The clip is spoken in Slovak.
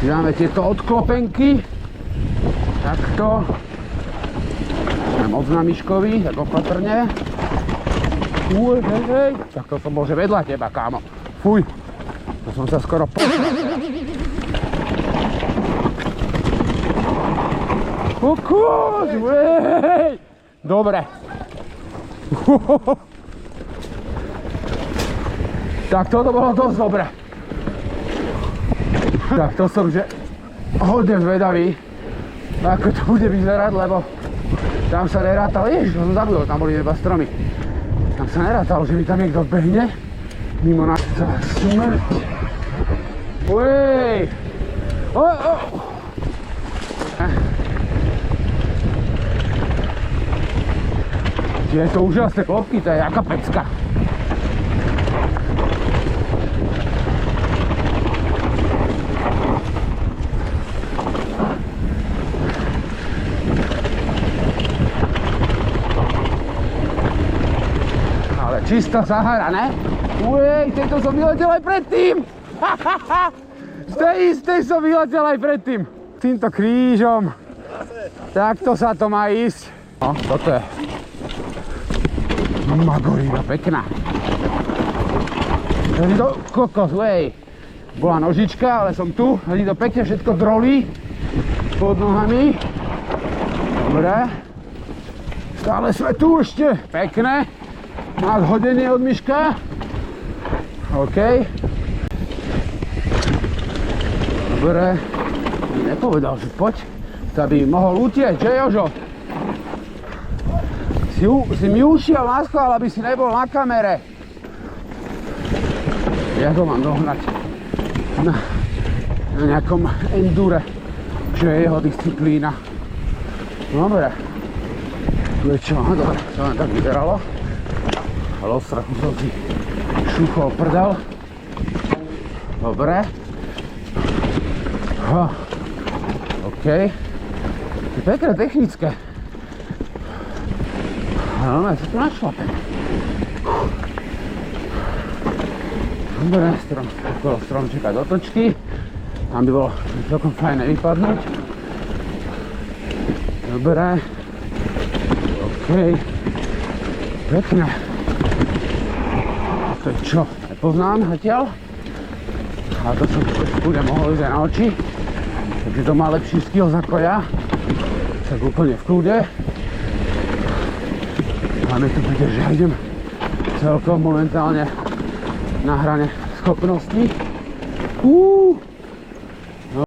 Dáme tieto odklopenky. Takto. Sme moc na Miškovi, tak opatrne. Hej. Tak toto môže vedľa teba, kámo. Fuj. To som sa skoro Kokos, hej. Dobre. Tak toto bolo dosť dobre. Tak to som že hodne zvedavý, ako to bude vyzerať, lebo tam sa nerátalo, ježiš, som zabudol, tam boli iba stromy. Tam sa nerátalo, že mi tam niekto behne mimo nás. Smrť. Uej. Je to úžasné klopky, to je jaká pecka. Ale čistá Sahara, ne? Uej, tejto som vyletel aj predtým. Z tej istej som vyletel aj predtým. Týmto krížom. Takto sa to má ísť. No, toto je Magorina, pekná. Hľadí to kokos, hej. Bola nožička, ale som tu. Hľadí to pekne, všetko drolí pod nohami. Dobre. Stále sme tu ešte. Pekné. Nadhodenie od Miška. OK. Dobre. Nepovedal, že poď. To by mohol utieť, že Jožo? Si mi ušiel na schvál, aby si nebol na kamere. Ja ho mám dohnať na nejakom endure, čo je jeho disciplína. Dobre. Tu je čo? Dobre, to len tak vyzeralo. Ale od strachu som si šúchol prdel. Dobre. OK. Je pekné, technické. No, ja sa tu našlapem. Dobre, okolo stromčeka do točky. Tam by bolo celkom fajné vypadnúť. Dobre. OK. Pekné. To je čo? Nepoznám zatiaľ. A to som bude mohol ísť aj na oči. Takže to má lepší skills ako ja. Tak úplne v kľude. Máme tu príde, že idem celkom momentálne na hrane schopností.